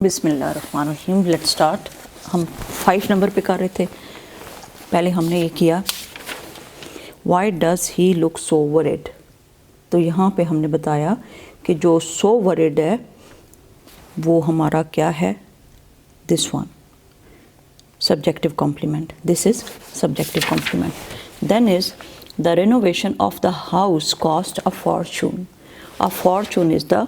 बिस्मिल्लाहिर्रहमानिर्रहीम। Let's start. हम 5 number पे कर रहे थे। पहले हमने ये किया why does he look so worried. तो यहाँ पे हमने बताया कि जो सो वरिड है वो हमारा क्या है, this one, subjective complement. This is subjective complement. Then is the renovation of the house cost a fortune. A fortune is the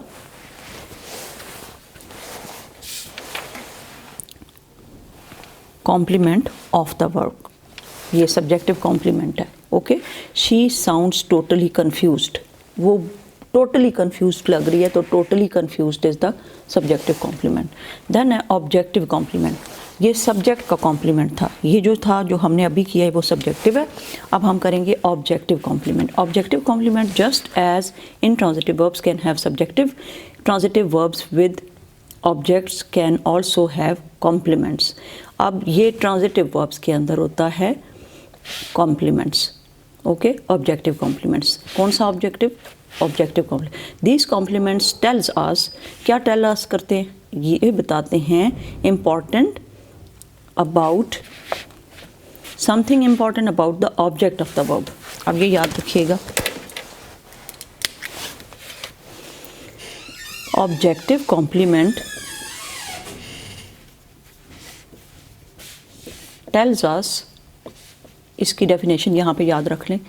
complement of the work. ये सब्जेक्टिव कॉम्प्लीमेंट है। Okay, she sounds totally confused. वो totally confused लग रही है, तो totally confused is the subjective complement. Then है objective complement. ये subject का कॉम्प्लीमेंट था। ये जो हमने अभी किया है वो सब्जेक्टिव है। अब हम करेंगे objective complement. Objective complement just as intransitive verbs can have subjective, transitive verbs with objects can also have complements. अब ये ट्रांजिटिव वर्ब्स के अंदर होता है कॉम्प्लीमेंट्स। Okay, objective complements. कौन सा objective? Objective complement. These complements tells us, क्या tell us करते हैं? ये बताते हैं important about something, important about the object of the verb. अब ये याद रखिएगा, ऑब्जेक्टिव कॉम्प्लीमेंट टेल्स अस, इसकी डेफिनेशन यहाँ पे याद रख लें,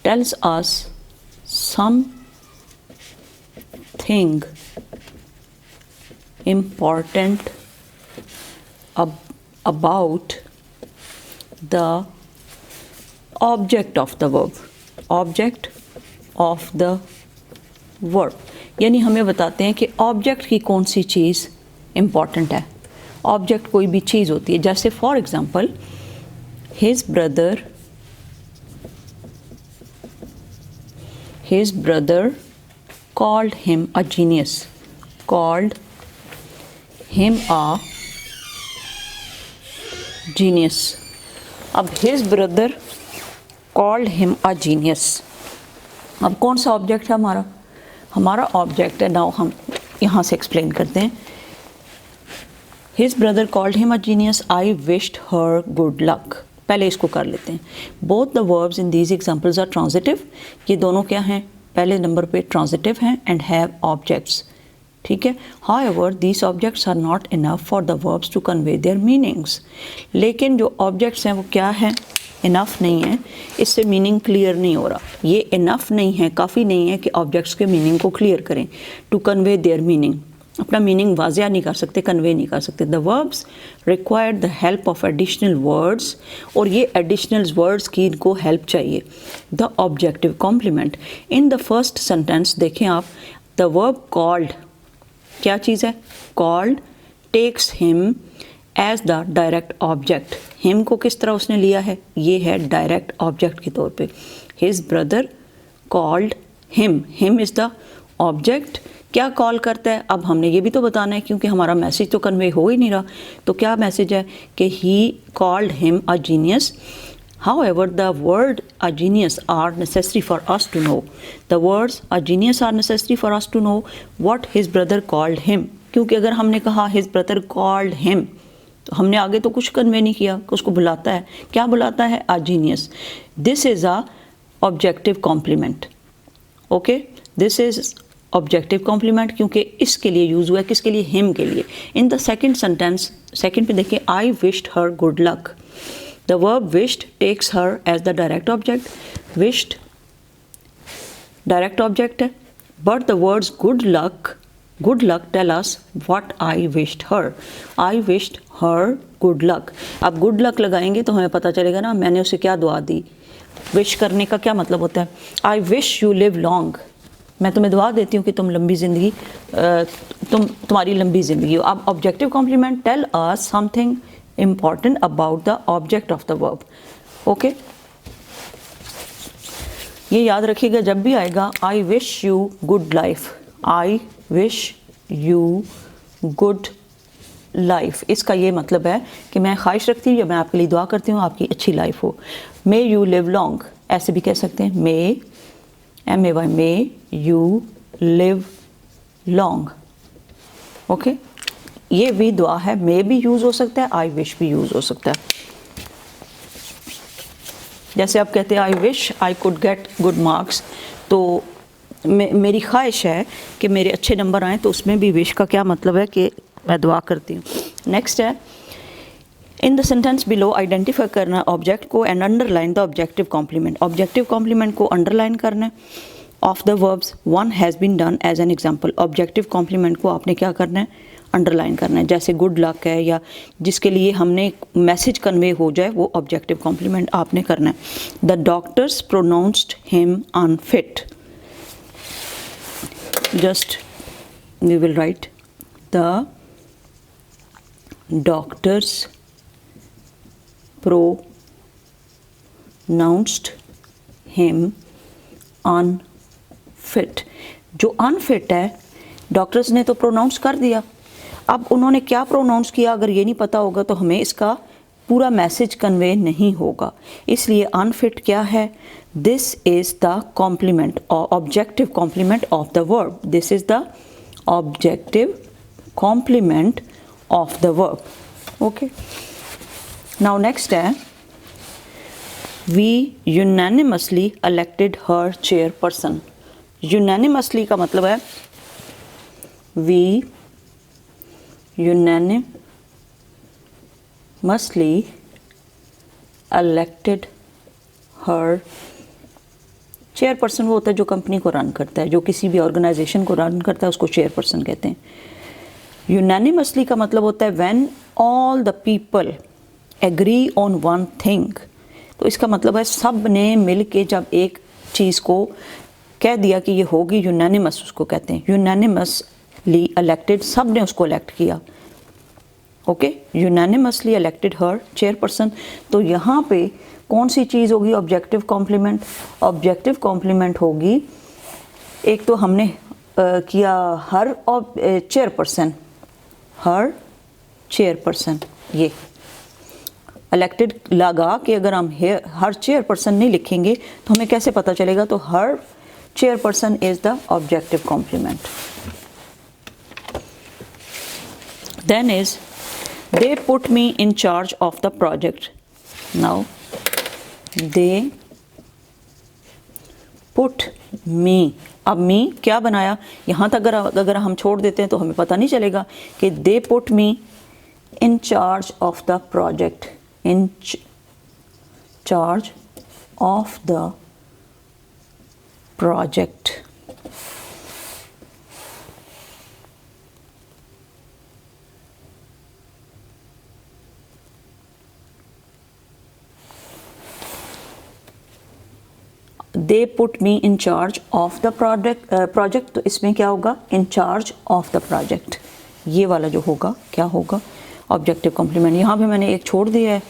tells us something important about the object of the verb. Object of the verb यानी हमें बताते हैं कि ऑब्जेक्ट की कौन सी चीज़ इम्पॉर्टेंट है। ऑब्जेक्ट कोई भी चीज़ होती है, जैसे for example his brother called him a genius, called him a genius। अब his brother called him a genius, अब कौन सा ऑब्जेक्ट है हमारा? हमारा ऑब्जेक्ट है, नाउ हम यहाँ से एक्सप्लेन करते हैं। His brother called him a genius, I wished her good luck। पहले इसको कर लेते हैं। Both the verbs in these examples are transitive। ये दोनों क्या हैं? पहले नंबर पे transitive हैं and have objects। ठीक है। However, these objects are not enough for the verbs to convey their meanings। लेकिन जो objects हैं वो क्या हैं? इनफ नहीं है, इससे मीनिंग क्लियर नहीं हो रहा। ये इनफ नहीं है, काफ़ी नहीं है कि ऑब्जेक्ट्स के मीनिंग को क्लियर करें। टू कन्वे देयर मीनिंग, अपना मीनिंग वाज़िया नहीं कर सकते, कन्वे नहीं कर सकते। The verbs required the help of additional words, और ये एडिशनल वर्ड्स की इनको हेल्प चाहिए। The objective complement in the first sentence देखें आप, द वर्ब कॉल्ड क्या चीज़ है? Called takes him as the direct object. Him को किस तरह उसने लिया है? ये है डायरेक्ट ऑब्जेक्ट के तौर पे। His brother called him, him is the object. क्या कॉल करता है? अब हमने ये भी तो बताना है, क्योंकि हमारा मैसेज तो कन्वे हो ही नहीं रहा। तो क्या मैसेज है कि he called him a genius. However, the word a genius are necessary for us to know. The words a genius are necessary for us to know what his brother called him। क्योंकि अगर हमने कहा his brother called him, तो हमने आगे तो कुछ convey नहीं किया, उसको बुलाता है। क्या बुलाता है? a genius। This is a objective complement। Okay, this is objective complement, क्योंकि इसके लिए यूज़ हुआ है, किसके लिए? हिम के लिए। In the second sentence, second पे देखिए, I wished her good luck. The verb wished takes her as the direct object. Wished direct object है, but the words good luck tell us what I wished her. I wished her good luck. अब good luck लगाएंगे तो हमें पता चलेगा ना मैंने उसे क्या दुआ दी। विश करने का क्या मतलब होता है? आई विश यू लिव लॉन्ग, मैं तुम्हें दुआ देती हूँ कि तुम लंबी ज़िंदगी, तुम्हारी लंबी ज़िंदगी हो। अब objective complement tell us something important about the object of the verb. Okay, ये याद रखिएगा जब भी आएगा, I wish you good life. I wish you good life, इसका ये मतलब है कि मैं ख्वाहिश रखती हूँ या मैं आपके लिए दुआ करती हूँ आपकी अच्छी लाइफ हो। मे यू लिव लॉन्ग, ऐसे भी कह सकते हैं, मे MAY, may you live long। Okay, ये भी दुआ है, मे भी यूज़ हो सकता है, आई विश भी यूज़ हो सकता है। जैसे आप कहते हैं I wish I could get good marks, तो मेरी ख्वाहिश है कि मेरे अच्छे नंबर आएँ, तो उसमें भी विश का क्या मतलब है कि मैं दुआ करती हूँ। नेक्स्ट है, in the sentence below identify करना ऑब्जेक्ट को and underline the objective complement. Objective complement को अंडरलाइन करना है। Of the verbs one has been done as an example. Objective complement को आपने क्या करना है, अंडरलाइन करना है। जैसे गुड लक है, या जिसके लिए हमने मैसेज कन्वे हो जाए, वो ऑब्जेक्टिव कॉम्प्लीमेंट आपने करना है। The doctors pronounced him unfit. Just we will write the doctors pronounced him unfit। जो अनफिट है, डॉक्टर्स ने तो प्रोनाउंस कर दिया, अब उन्होंने क्या प्रोनाउंस किया अगर ये नहीं पता होगा तो हमें इसका पूरा मैसेज कन्वे नहीं होगा। इसलिए अनफिट क्या है, दिस इज़ द कॉम्प्लीमेंट और objective complement of the verb. This is the objective complement of the verb. Okay, now next है, we unanimously elected her chairperson. Unanimously का मतलब है we unanimously elected her chairperson. वो होता है जो company को रन करता है, जो किसी भी ऑर्गेनाइजेशन को रन करता है, उसको चेयरपर्सन कहते हैं। यूनानिमसली का मतलब होता है when all the people agree on one thing. तो इसका मतलब है सब ने मिल के जब एक चीज़ को कह दिया कि ये होगी, यूनानिमस उसको कहते हैं। यूनानिमसली इलेक्टेड, सब ने उसको इलेक्ट किया। Okay, unanimously elected her chairperson. तो यहाँ पे कौन सी चीज़ होगी ऑब्जेक्टिव कॉम्प्लीमेंट? ऑब्जेक्टिव कॉम्प्लीमेंट होगी, एक तो हमने किया हर चेयरपर्सन, हर चेयरपर्सन, ये इलेक्टेड लगा कि अगर हम हर चेयरपर्सन नहीं लिखेंगे तो हमें कैसे पता चलेगा? तो her chairperson is the objective complement. Then is they put me in charge of the project. Now they put me, अब मी क्या बनाया? यहाँ तक अगर हम छोड़ देते हैं तो हमें पता नहीं चलेगा कि दे put me in charge of the project, in charge of the project। They put me in charge of the project, तो इसमें क्या होगा? in charge of the project। ये वाला जो होगा क्या होगा? Objective complement. यहाँ पे मैंने एक छोड़ दिया है,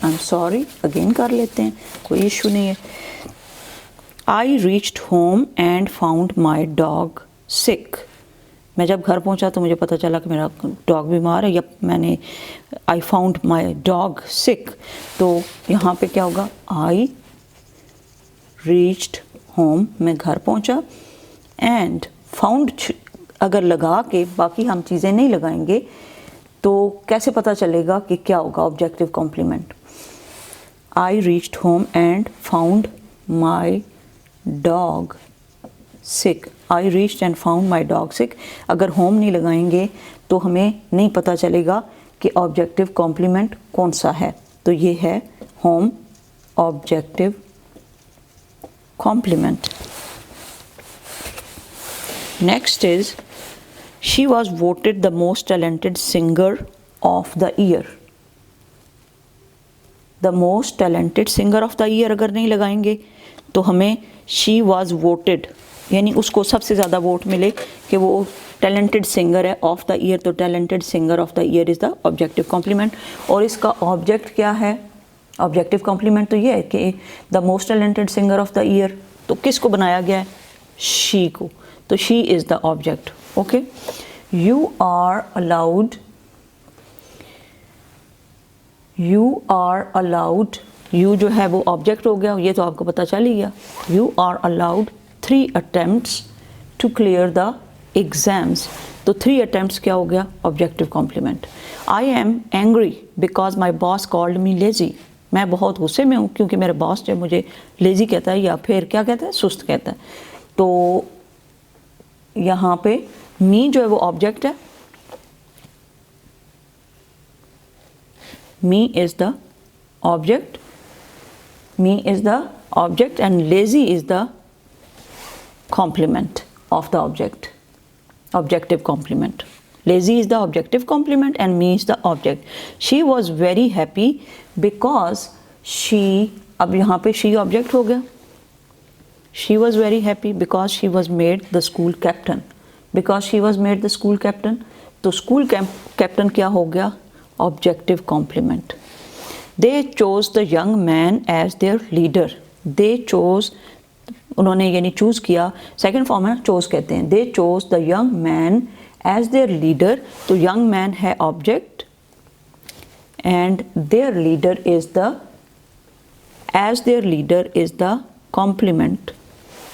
आई एम सॉरी, अगेन कर लेते हैं, कोई इशू नहीं है। I reached home and found my dog sick. मैं जब घर पहुँचा तो मुझे पता चला कि मेरा डॉग बीमार है, या मैंने आई फाउंड माई डॉग सिक। तो यहाँ पे क्या होगा? आई रीच्ड होम, मैं घर पहुँचा, एंड फाउंड अगर लगा के बाकी हम चीज़ें नहीं लगाएंगे तो कैसे पता चलेगा कि क्या होगा objective complement? I reached home and found my dog sick. I reached and found my dog sick. अगर होम नहीं लगाएंगे तो हमें नहीं पता चलेगा कि ऑब्जेक्टिव कॉम्प्लीमेंट कौन सा है। तो ये है home objective complement. Next is she was voted the most talented singer of the year। the most talented singer of the year अगर नहीं लगाएंगे तो हमें she was voted, यानी उसको सबसे ज़्यादा वोट मिले कि वो talented singer है of the year, तो talented singer of the year is the objective compliment। और इसका ऑब्जेक्ट क्या है? ऑब्जेक्टिव कॉम्प्लीमेंट तो ये है कि the most talented singer of the year, तो किसको बनाया गया है? she को, तो she is the object। Okay, you are allowed, you जो है वो ऑब्जेक्ट हो गया, ये तो आपको पता चल ही गया। you are allowed 3 attempts to clear the exams, तो 3 अटेम्प्ट्स क्या हो गया, objective complement. I am angry because my boss called me lazy, मैं बहुत गुस्से में हूँ क्योंकि मेरे बॉस जब मुझे लेजी कहता है या फिर क्या कहता है, सुस्त कहता है। तो यहाँ पे मी जो है वो ऑब्जेक्ट है, me is the object, me is the object and lazy is the complement of the object, objective complement. Lazy is the objective complement and me is the object. She was very happy because she, अब यहाँ पे she object हो गया, she was very happy because she was made the school captain, because she was made the school captain, तो school captain क्या हो गया, objective complement. They chose the young man as their leader. They chose, उन्होंने यानी choose किया, second form है choose कहते हैं। They choose the young man as their leader, तो यंग मैन है object and their leader is the, as their leader is the complement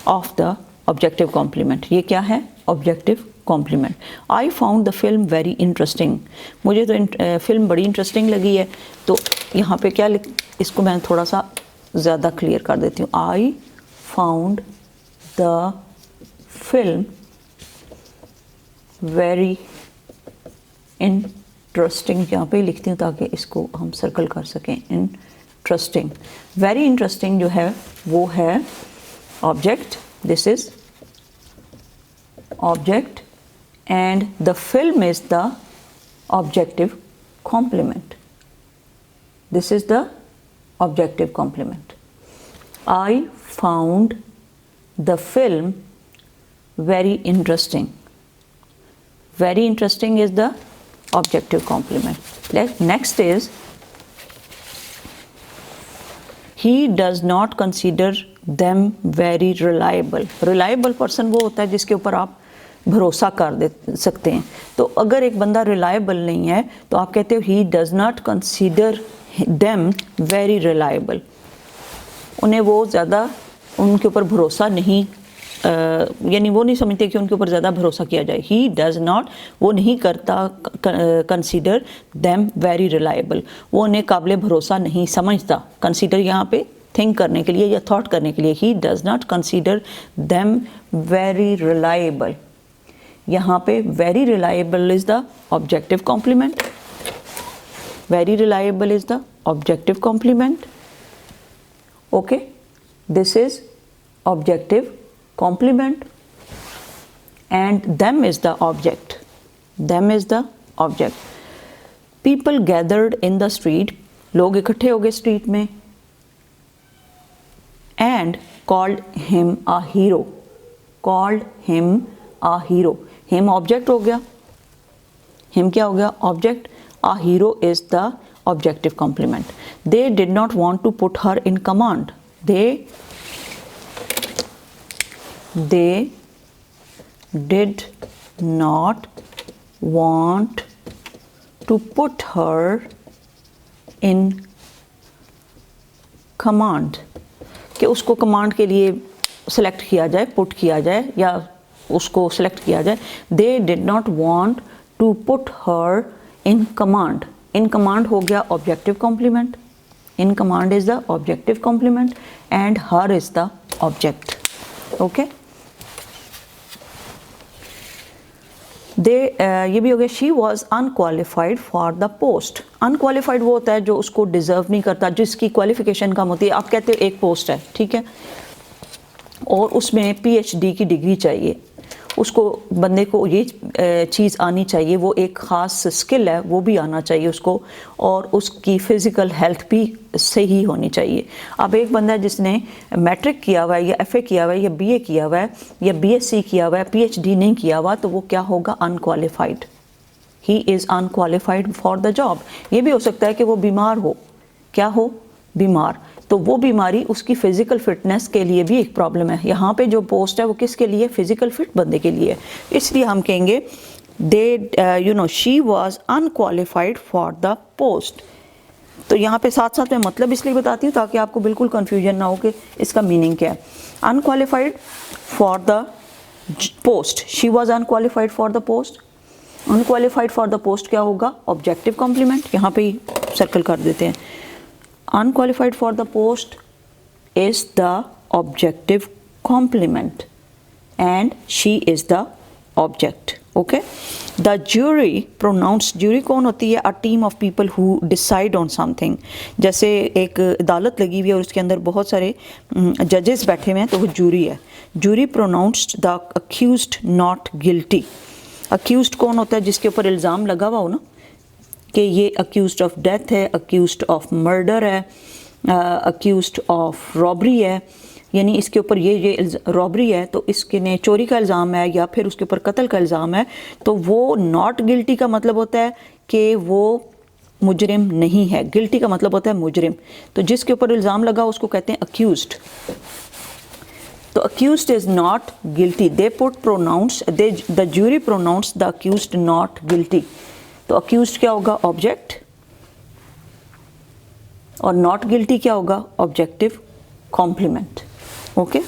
of the objective complement. ये क्या है, objective complement. I found the film very interesting, मुझे तो film बड़ी interesting लगी है। तो यहाँ पे क्या इसको मैं थोड़ा सा ज़्यादा क्लियर कर देती हूँ। आई found the film very interesting, यहाँ पे लिखती हूँ ताकि इसको हम सर्कल कर सकें। इंटरेस्टिंग, वेरी इंटरेस्टिंग जो है वो है object, this is object and the film is the objective complement, this is the objective complement. I found the film very interesting. Very interesting is the objective complement. Next is, he does not consider them very reliable. Reliable person वो होता है जिसके ऊपर आप भरोसा कर दे सकते हैं। तो अगर एक बंदा रिलायबल नहीं है तो आप कहते हो he does not consider them very reliable. उन्हें वो ज़्यादा, उनके ऊपर भरोसा नहीं, यानी वो नहीं समझते कि उनके ऊपर ज़्यादा भरोसा किया जाए। ही डज़ नॉट, वो नहीं करता, कंसीडर दैम वेरी रिलायबल, वो उन्हें काबिल भरोसा नहीं समझता। कंसीडर यहाँ पे थिंक करने के लिए या थॉट करने के लिए, he does not consider them very reliable. यहाँ पे very reliable is the objective complement, very reliable is the objective complement. Okay, this is objective complement and them is the object, them is the object. People gathered in the street, लोग इकट्ठे हो गए street में, and called him a hero, called him a hero. him object हो गया, him क्या हो गया, object, a hero is the objective complement. They did not want to put her in command. They did not want to put her in command, कि उसको command के लिए select किया जाए, पुट किया जाए या उसको सेलेक्ट किया जाए। They did not want to put her in command. In command हो गया objective complement, in command is the objective complement and her is the object. Okay, ये भी हो गया। she was unqualified for the post. unqualified वो होता है जो उसको डिजर्व नहीं करता, जिसकी क्वालिफिकेशन कम होती है। आप कहते हो एक पोस्ट है, ठीक है, और उसमें PhD की डिग्री चाहिए, उसको बंदे को ये चीज़ आनी चाहिए, वो एक ख़ास स्किल है वो भी आना चाहिए उसको, और उसकी फ़िज़िकल हेल्थ भी सही होनी चाहिए। अब एक बंदा जिसने मैट्रिक किया हुआ है या FA किया हुआ है या BA किया हुआ है या BSc किया हुआ है, PhD नहीं किया हुआ, तो वो क्या होगा, unqualified. He is unqualified for the job. ये भी हो सकता है कि वो बीमार हो, क्या हो, बीमार, तो वो बीमारी उसकी फ़िज़िकल फिटनेस के लिए भी एक प्रॉब्लम है। यहाँ पे जो पोस्ट है वो किसके लिए, फ़िज़िकल फिट बंदे के लिए, इसलिए हम कहेंगे they she was unqualified for the post. तो यहाँ पे साथ साथ मैं मतलब इसलिए बताती हूँ ताकि आपको बिल्कुल कन्फ्यूजन ना हो कि इसका मीनिंग क्या है। Unqualified for the post, she was unqualified for the post, unqualified for the post क्या होगा, ऑब्जेक्टिव कॉम्प्लीमेंट, यहाँ पे ही सर्कल कर देते हैं, unqualified for the post is the objective complement and she is the object. Okay, the jury pronounce, jury कौन होती है, a team of people who decide on something. जैसे एक अदालत लगी हुई है और उसके अंदर बहुत सारे जजेस बैठे हुए हैं, तो वो ज्यूरी है. Jury pronounced the accused not guilty. Accused कौन होता है, जिसके ऊपर इल्ज़ाम लगा हुआ हो ना, कि ये अक्यूज्ड ऑफ डेथ है, अक्यूज्ड ऑफ मर्डर है, अक्यूज्ड ऑफ रॉबरी है, यानी इसके ऊपर ये रॉबरी है तो इसके ने चोरी का इल्ज़ाम है या फिर उसके ऊपर कत्ल का इल्ज़ाम है, तो वो नॉट गिल्टी का मतलब होता है कि वो मुजरिम नहीं है. गिल्टी का मतलब होता है मुजरिम. तो जिसके ऊपर इल्ज़ाम लगा उसको कहते हैं अक्यूज्ड. तो accused is not guilty. They put pronouns, the jury pronounced the accused not guilty. तो accused क्या होगा, object, और not guilty क्या होगा, objective complement. Okay.